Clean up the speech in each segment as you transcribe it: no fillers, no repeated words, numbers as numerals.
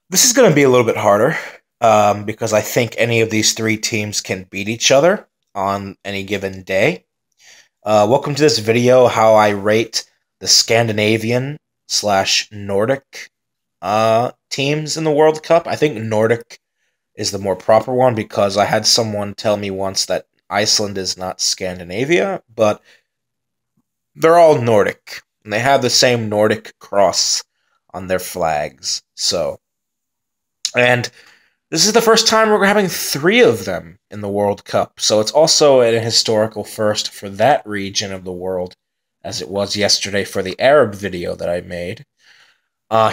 This is going to be a little bit harder because I think any of these three teams can beat each other on any given day. Welcome to this video, how I rate the Scandinavian slash Nordic teams in the World Cup. I think Nordic is the more proper one because I had someone tell me once that Iceland is not Scandinavia, but they're all Nordic. And they have the same Nordic cross on their flags. And this is the first time we're having three of them in the World Cup, so it's also an historical first for that region of the world, as it was yesterday for the Arab video that I made.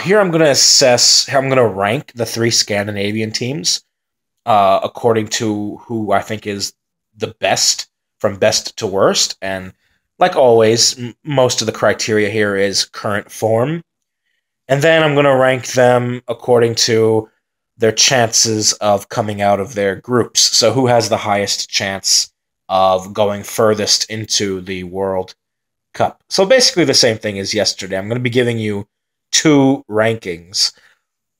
Here I'm going to I'm going to rank the three Scandinavian teams according to who I think is the best, from best to worst, and like always, most of the criteria here is current form. And then I'm going to rank them according to their chances of coming out of their groups. So who has the highest chance of going furthest into the World Cup? So basically the same thing as yesterday. I'm going to be giving you two rankings.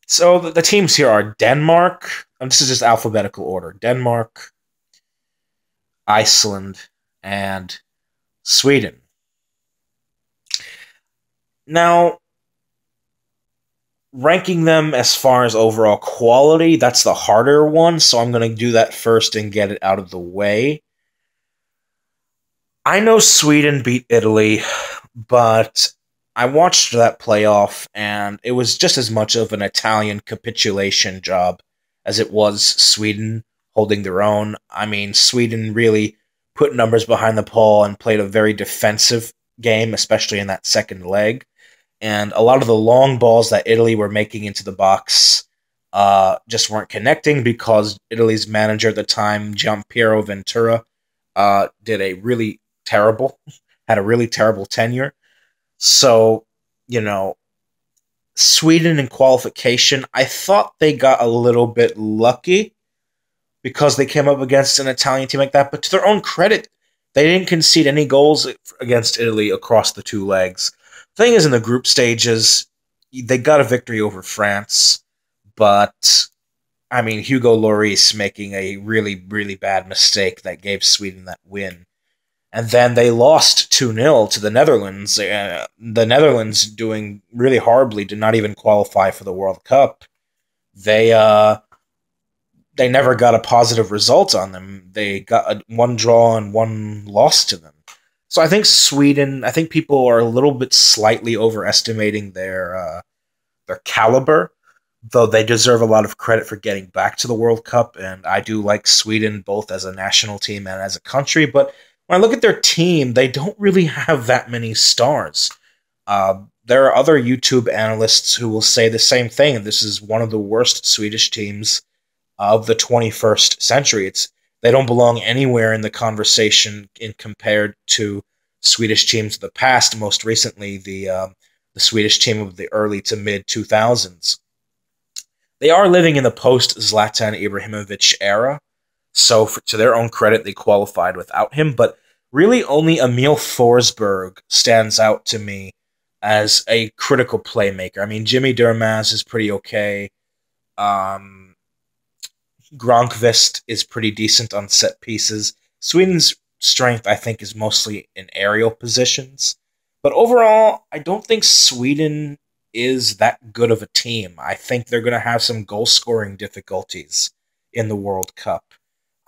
So the teams here are Denmark, and this is just alphabetical order. Denmark, Iceland, and Sweden. Now, ranking them as far as overall quality, that's the harder one, so I'm going to do that first and get it out of the way. I know Sweden beat Italy, but I watched that playoff, and it was just as much of an Italian capitulation job as it was Sweden holding their own. I mean, Sweden really put numbers behind the ball and played a very defensive game, especially in that second leg. And a lot of the long balls that Italy were making into the box just weren't connecting because Italy's manager at the time, Giampiero Ventura, did a really terrible, had a really terrible tenure. So, you know, Sweden in qualification, I thought they got a little bit lucky because they came up against an Italian team like that. But to their own credit, they didn't concede any goals against Italy across the two legs. Thing is, in the group stages, they got a victory over France, but I mean, Hugo Lloris making a really, really bad mistake that gave Sweden that win. And then they lost 2-0 to the Netherlands. The Netherlands doing really horribly, did not even qualify for the World Cup. They never got a positive result on them. They got one draw and one loss to them. So I think Sweden, I think people are a little bit slightly overestimating their caliber, though they deserve a lot of credit for getting back to the World Cup. And I do like Sweden both as a national team and as a country. But when I look at their team, they don't really have that many stars. There are other YouTube analysts who will say the same thing. This is one of the worst Swedish teams of the 21st century. They don't belong anywhere in the conversation in compared to Swedish teams of the past. Most recently, the Swedish team of the early to mid 2000s. They are living in the post Zlatan Ibrahimovic era, so to their own credit, they qualified without him. But really, only Emil Forsberg stands out to me as a critical playmaker. I mean, Jimmy Durmaz is pretty okay. Gronqvist is pretty decent on set pieces. Sweden's strength, I think, is mostly in aerial positions. But overall, I don't think Sweden is that good of a team. I think they're going to have some goal-scoring difficulties in the World Cup.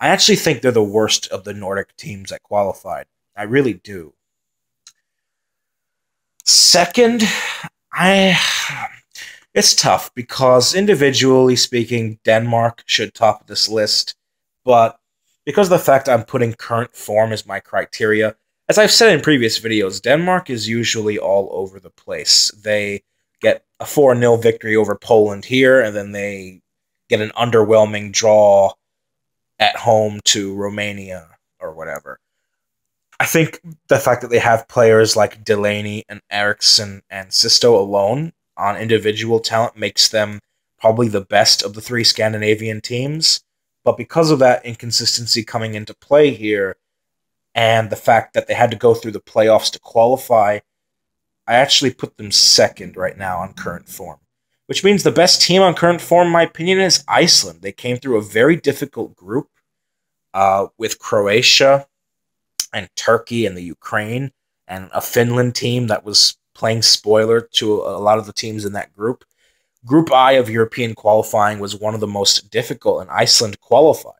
I actually think they're the worst of the Nordic teams that qualified. I really do. Second, it's tough because individually speaking, Denmark should top this list, but because of the fact I'm putting current form as my criteria, as I've said in previous videos, Denmark is usually all over the place. They get a 4-0 victory over Poland here, and then they get an underwhelming draw at home to Romania or whatever. I think the fact that they have players like Delaney and Eriksson and Sisto alone on individual talent makes them probably the best of the three Scandinavian teams. But because of that inconsistency coming into play here, and the fact that they had to go through the playoffs to qualify, I actually put them second right now on current form. which means the best team on current form, in my opinion, is Iceland. They came through a very difficult group with Croatia and Turkey and the Ukraine and a Finland team that was playing spoiler to a lot of the teams in that group. Group I of European qualifying was one of the most difficult, and Iceland qualified.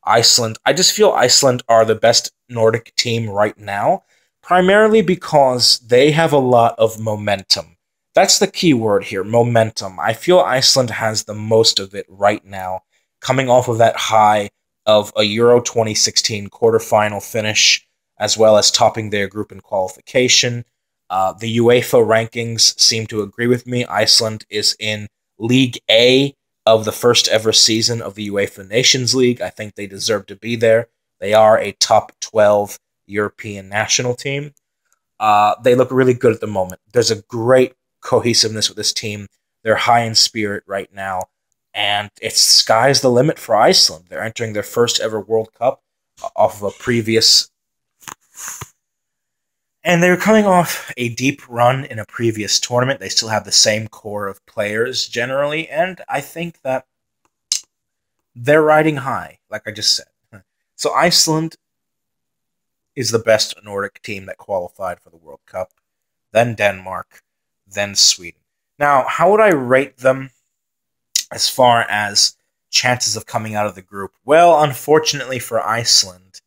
I just feel Iceland are the best Nordic team right now, primarily because they have a lot of momentum. That's the key word here, momentum. I feel Iceland has the most of it right now, coming off of that high of a Euro 2016 quarterfinal finish, as well as topping their group in qualification. The UEFA rankings seem to agree with me. Iceland is in League A of the first ever season of the UEFA Nations League. I think they deserve to be there. They are a top 12 European national team. They look really good at the moment. There's a great cohesiveness with this team. They're high in spirit right now, and it's sky's the limit for Iceland. They're entering their first ever World Cup off of a previous, and they're coming off a deep run in a previous tournament. They still have the same core of players generally, and I think that they're riding high, like I just said. So Iceland is the best Nordic team that qualified for the World Cup, then Denmark, then Sweden. Now, how would I rate them as far as chances of coming out of the group? Well, unfortunately for Iceland,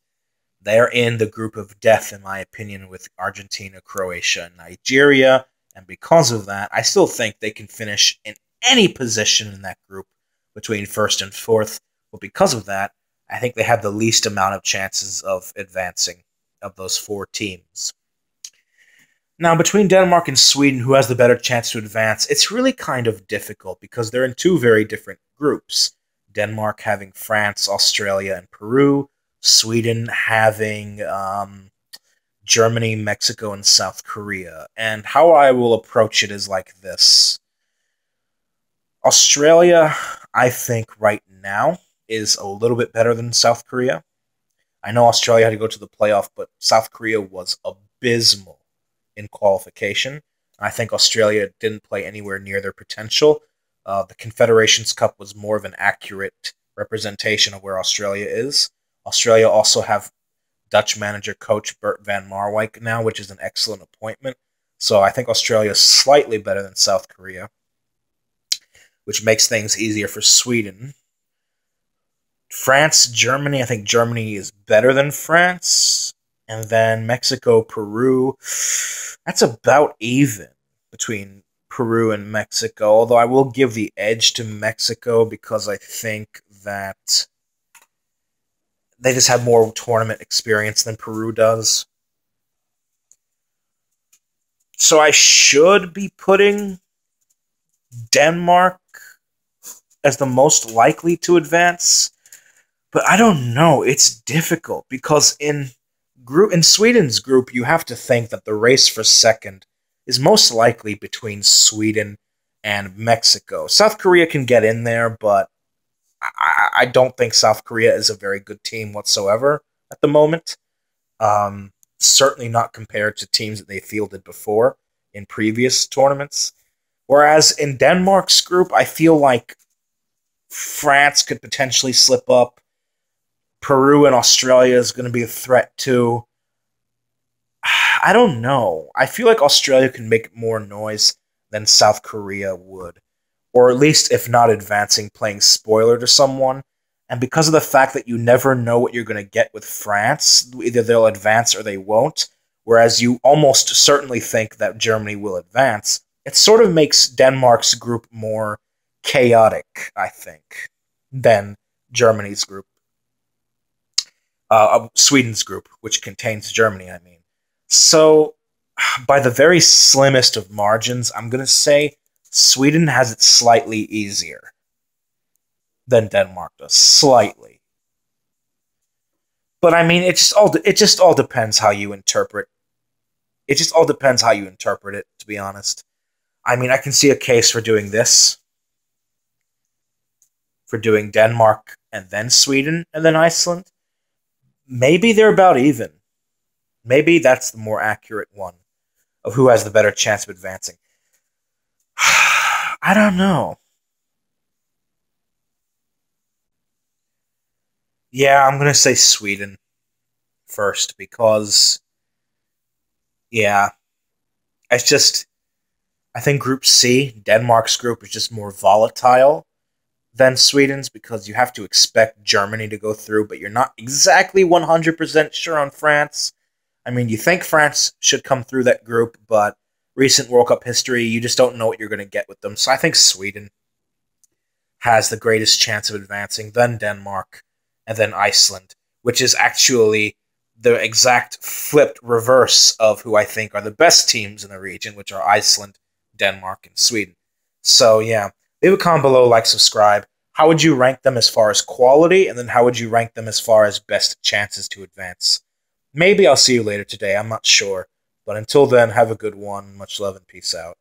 they're in the group of death, in my opinion, with Argentina, Croatia, and Nigeria, and because of that, I still think they can finish in any position in that group between first and fourth, but because of that, I think they have the least amount of chances of advancing of those four teams. Now, between Denmark and Sweden, who has the better chance to advance, it's really kind of difficult because they're in two very different groups. Denmark having France, Australia, and Peru. Sweden having Germany, Mexico, and South Korea. And how I will approach it is like this. Australia, I think right now, is a little bit better than South Korea. I know Australia had to go to the playoff, but South Korea was abysmal in qualification. I think Australia didn't play anywhere near their potential. The Confederations Cup was more of an accurate representation of where Australia is. Australia also have Dutch manager coach Bert van Marwijk now, which is an excellent appointment. So I think Australia is slightly better than South Korea, which makes things easier for Sweden. France, Germany, I think Germany is better than France. And then Mexico, Peru, that's about even between Peru and Mexico. Although I will give the edge to Mexico because I think that they just have more tournament experience than Peru does. So I should be putting Denmark as the most likely to advance. But I don't know. It's difficult because in Sweden's group, you have to think that the race for second is most likely between Sweden and Mexico. South Korea can get in there, but I don't think South Korea is a very good team whatsoever at the moment. Certainly not compared to teams that they fielded before in previous tournaments. Whereas in Denmark's group, I feel like France could potentially slip up. Peru and Australia is going to be a threat too. I don't know. I feel like Australia can make more noise than South Korea would. Or at least, if not advancing, playing spoiler to someone. And because of the fact that you never know what you're going to get with France, either they'll advance or they won't, whereas you almost certainly think that Germany will advance, it sort of makes Denmark's group more chaotic, I think, than Germany's group. Sweden's group, which contains Germany, I mean. So, by the very slimmest of margins, I'm going to say Sweden has it slightly easier than Denmark does. Slightly. But I mean, it just all depends how you interpret. It just all depends how you interpret it, to be honest. I mean, I can see a case for doing this. For doing Denmark and then Sweden and then Iceland. Maybe they're about even. Maybe that's the more accurate one of who has the better chance of advancing. I don't know. Yeah, I'm gonna say Sweden first because yeah, it's just I think Group C, Denmark's group, is just more volatile than Sweden's because you have to expect Germany to go through, but you're not exactly 100% sure on France. I mean, you think France should come through that group, but recent World Cup history, you just don't know what you're going to get with them. So I think Sweden has the greatest chance of advancing, then Denmark, and then Iceland, which is actually the exact flipped reverse of who I think are the best teams in the region, which are Iceland, Denmark, and Sweden. So, yeah, leave a comment below, like, subscribe. How would you rank them as far as quality, and then how would you rank them as far as best chances to advance? Maybe I'll see you later today, I'm not sure. But until then, have a good one. Much love and peace out.